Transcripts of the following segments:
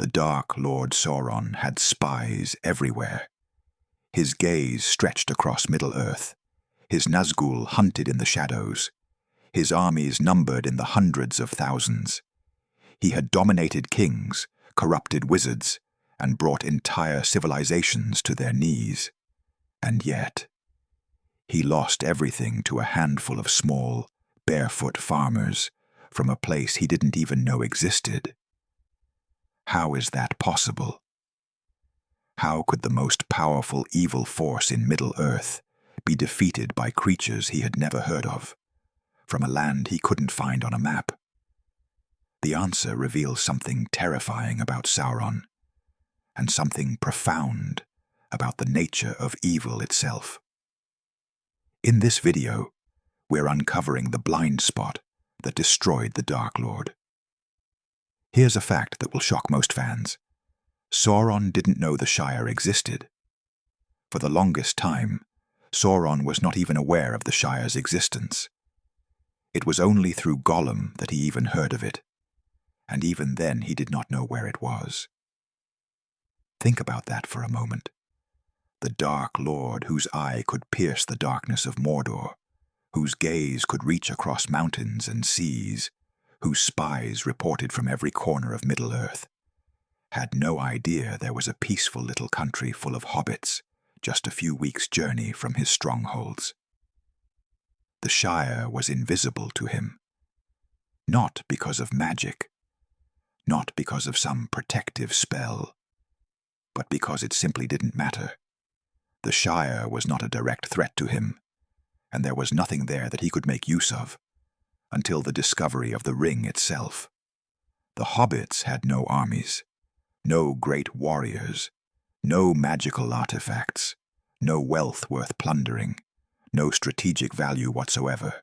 The Dark Lord Sauron had spies everywhere. His gaze stretched across Middle-earth. His Nazgûl hunted in the shadows. His armies numbered in the hundreds of thousands. He had dominated kings, corrupted wizards, and brought entire civilizations to their knees. And yet, he lost everything to a handful of small, barefoot farmers from a place he didn't even know existed. How is that possible? How could the most powerful evil force in Middle-earth be defeated by creatures he had never heard of, from a land he couldn't find on a map? The answer reveals something terrifying about Sauron, and something profound about the nature of evil itself. In this video, we're uncovering the blind spot that destroyed the Dark Lord. Here's a fact that will shock most fans. Sauron didn't know the Shire existed. For the longest time, Sauron was not even aware of the Shire's existence. It was only through Gollum that he even heard of it, and even then he did not know where it was. Think about that for a moment. The Dark Lord whose eye could pierce the darkness of Mordor, whose gaze could reach across mountains and seas, whose spies reported from every corner of Middle-earth, had no idea there was a peaceful little country full of hobbits just a few weeks' journey from his strongholds. The Shire was invisible to him, not because of magic, not because of some protective spell, but because it simply didn't matter. The Shire was not a direct threat to him, and there was nothing there that he could make use of, until the discovery of the ring itself. The hobbits had no armies, no great warriors, no magical artifacts, no wealth worth plundering, no strategic value whatsoever.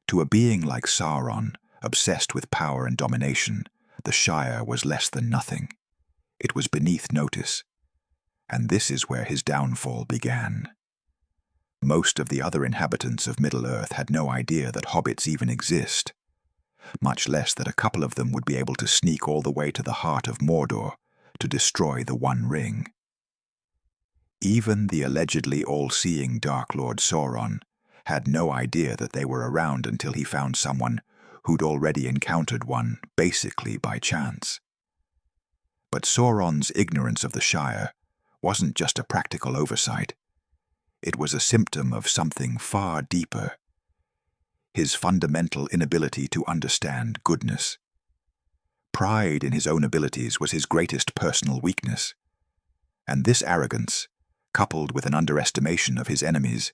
To a being like Sauron, obsessed with power and domination, the Shire was less than nothing. It was beneath notice, and this is where his downfall began. Most of the other inhabitants of Middle-earth had no idea that hobbits even exist, much less that a couple of them would be able to sneak all the way to the heart of Mordor to destroy the One Ring. Even the allegedly all-seeing Dark Lord Sauron had no idea that they were around until he found someone who'd already encountered one, basically by chance. But Sauron's ignorance of the Shire wasn't just a practical oversight. It was a symptom of something far deeper: his fundamental inability to understand goodness. Pride in his own abilities was his greatest personal weakness, and this arrogance, coupled with an underestimation of his enemies,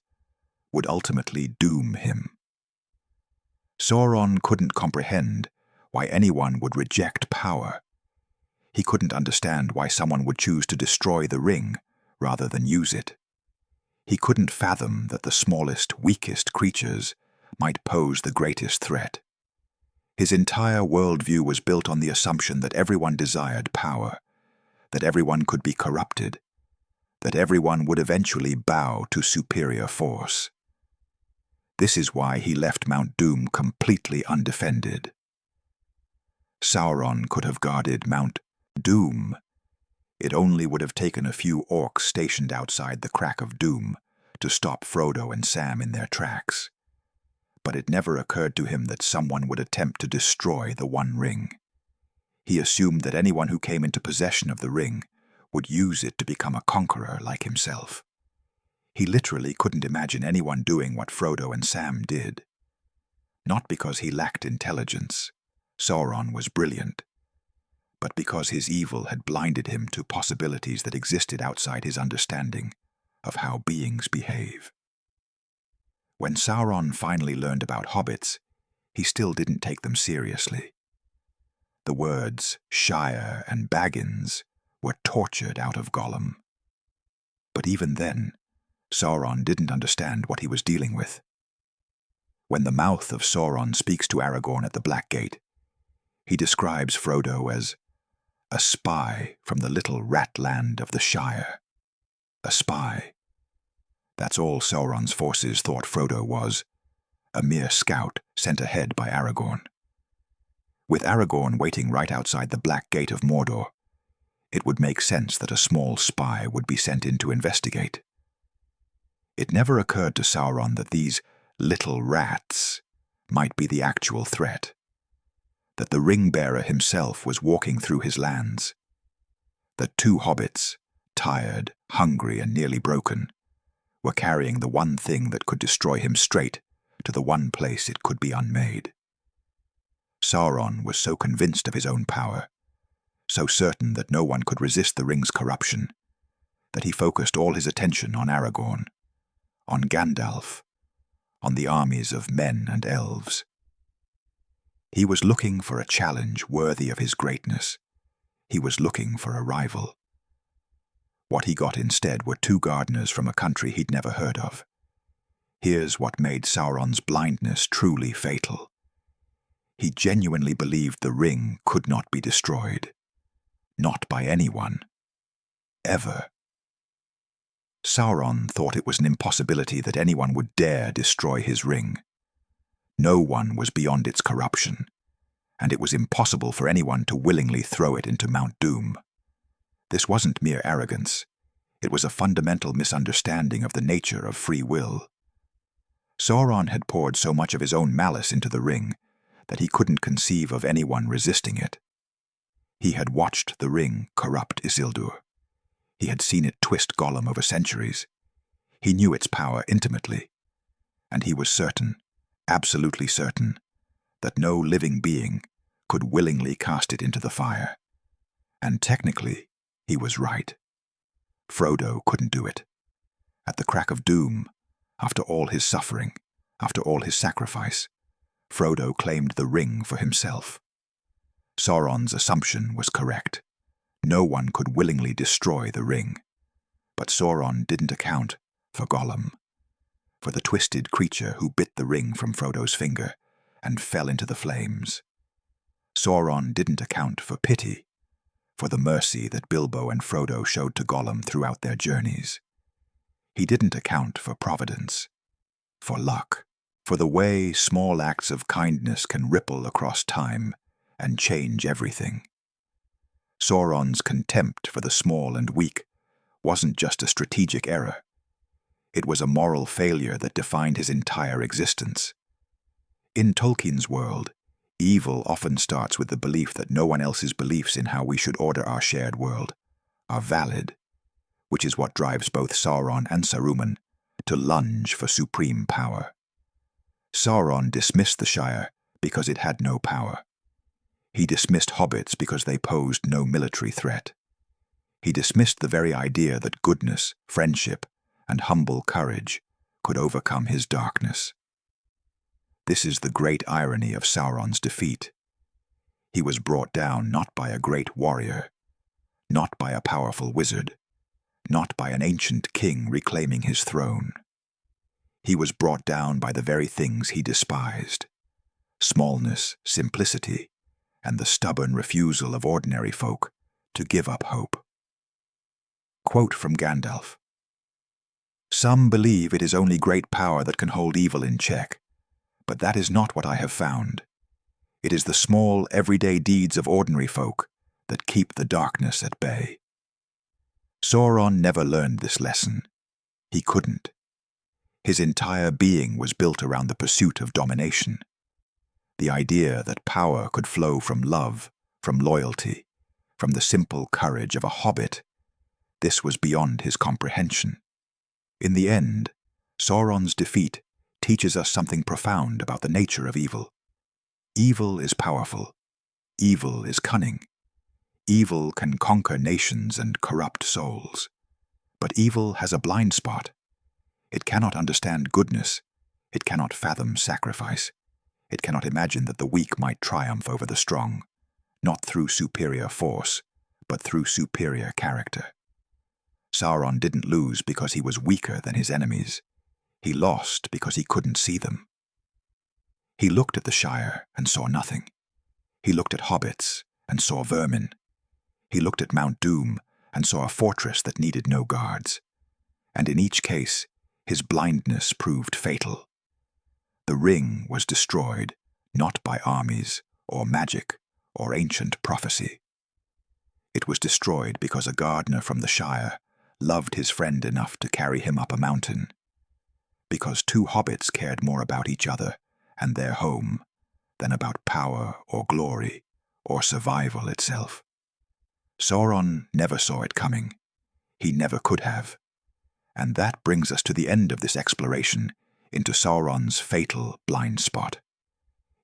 would ultimately doom him. Sauron couldn't comprehend why anyone would reject power. He couldn't understand why someone would choose to destroy the ring rather than use it. He couldn't fathom that the smallest, weakest creatures might pose the greatest threat. His entire worldview was built on the assumption that everyone desired power, that everyone could be corrupted, that everyone would eventually bow to superior force. This is why he left Mount Doom completely undefended. Sauron could have guarded Mount Doom. It only would have taken a few orcs stationed outside the Crack of Doom to stop Frodo and Sam in their tracks. But it never occurred to him that someone would attempt to destroy the One Ring. He assumed that anyone who came into possession of the ring would use it to become a conqueror like himself. He literally couldn't imagine anyone doing what Frodo and Sam did. Not because he lacked intelligence. Sauron was brilliant. But because his evil had blinded him to possibilities that existed outside his understanding of how beings behave. When Sauron finally learned about hobbits, he still didn't take them seriously. The words Shire and Baggins were tortured out of Gollum. But even then, Sauron didn't understand what he was dealing with. When the mouth of Sauron speaks to Aragorn at the Black Gate, he describes Frodo as a spy from the little rat land of the Shire. A spy. That's all Sauron's forces thought Frodo was, a mere scout sent ahead by Aragorn. With Aragorn waiting right outside the Black Gate of Mordor, it would make sense that a small spy would be sent in to investigate. It never occurred to Sauron that these little rats might be the actual threat, that the ring-bearer himself was walking through his lands, that two hobbits, tired, hungry, and nearly broken, were carrying the one thing that could destroy him straight to the one place it could be unmade. Sauron was so convinced of his own power, so certain that no one could resist the ring's corruption, that he focused all his attention on Aragorn, on Gandalf, on the armies of men and elves. He was looking for a challenge worthy of his greatness. He was looking for a rival. What he got instead were two gardeners from a country he'd never heard of. Here's what made Sauron's blindness truly fatal. He genuinely believed the ring could not be destroyed. Not by anyone. Ever. Sauron thought it was an impossibility that anyone would dare destroy his ring. No one was beyond its corruption, and it was impossible for anyone to willingly throw it into Mount Doom. This wasn't mere arrogance. It was a fundamental misunderstanding of the nature of free will. Sauron had poured so much of his own malice into the ring that he couldn't conceive of anyone resisting it. He had watched the ring corrupt Isildur. He had seen it twist Gollum over centuries. He knew its power intimately, and he was certain, absolutely certain, that no living being could willingly cast it into the fire. And technically, he was right. Frodo couldn't do it. At the crack of doom, after all his suffering, after all his sacrifice, Frodo claimed the ring for himself. Sauron's assumption was correct. No one could willingly destroy the ring. But Sauron didn't account for Gollum, for the twisted creature who bit the ring from Frodo's finger and fell into the flames. Sauron didn't account for pity, for the mercy that Bilbo and Frodo showed to Gollum throughout their journeys. He didn't account for providence, for luck, for the way small acts of kindness can ripple across time and change everything. Sauron's contempt for the small and weak wasn't just a strategic error. It was a moral failure that defined his entire existence. In Tolkien's world, evil often starts with the belief that no one else's beliefs in how we should order our shared world are valid, which is what drives both Sauron and Saruman to lunge for supreme power. Sauron dismissed the Shire because it had no power. He dismissed hobbits because they posed no military threat. He dismissed the very idea that goodness, friendship, and humble courage could overcome his darkness. This is the great irony of Sauron's defeat. He was brought down not by a great warrior, not by a powerful wizard, not by an ancient king reclaiming his throne. He was brought down by the very things he despised: smallness, simplicity, and the stubborn refusal of ordinary folk to give up hope. Quote from Gandalf: "Some believe it is only great power that can hold evil in check, but that is not what I have found. It is the small, everyday deeds of ordinary folk that keep the darkness at bay." Sauron never learned this lesson. He couldn't. His entire being was built around the pursuit of domination. The idea that power could flow from love, from loyalty, from the simple courage of a hobbit, this was beyond his comprehension. In the end, Sauron's defeat teaches us something profound about the nature of evil. Evil is powerful. Evil is cunning. Evil can conquer nations and corrupt souls. But evil has a blind spot. It cannot understand goodness. It cannot fathom sacrifice. It cannot imagine that the weak might triumph over the strong, not through superior force, but through superior character. Sauron didn't lose because he was weaker than his enemies. He lost because he couldn't see them. He looked at the Shire and saw nothing. He looked at hobbits and saw vermin. He looked at Mount Doom and saw a fortress that needed no guards. And in each case, his blindness proved fatal. The ring was destroyed not by armies or magic or ancient prophecy. It was destroyed because a gardener from the Shire loved his friend enough to carry him up a mountain. Because two hobbits cared more about each other and their home than about power or glory or survival itself. Sauron never saw it coming. He never could have. And that brings us to the end of this exploration into Sauron's fatal blind spot.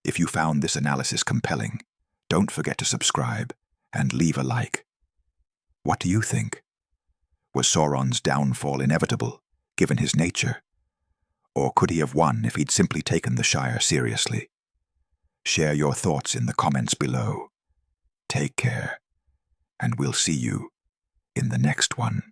If you found this analysis compelling, don't forget to subscribe and leave a like. What do you think? Was Sauron's downfall inevitable, given his nature? Or could he have won if he'd simply taken the Shire seriously? Share your thoughts in the comments below. Take care, and we'll see you in the next one.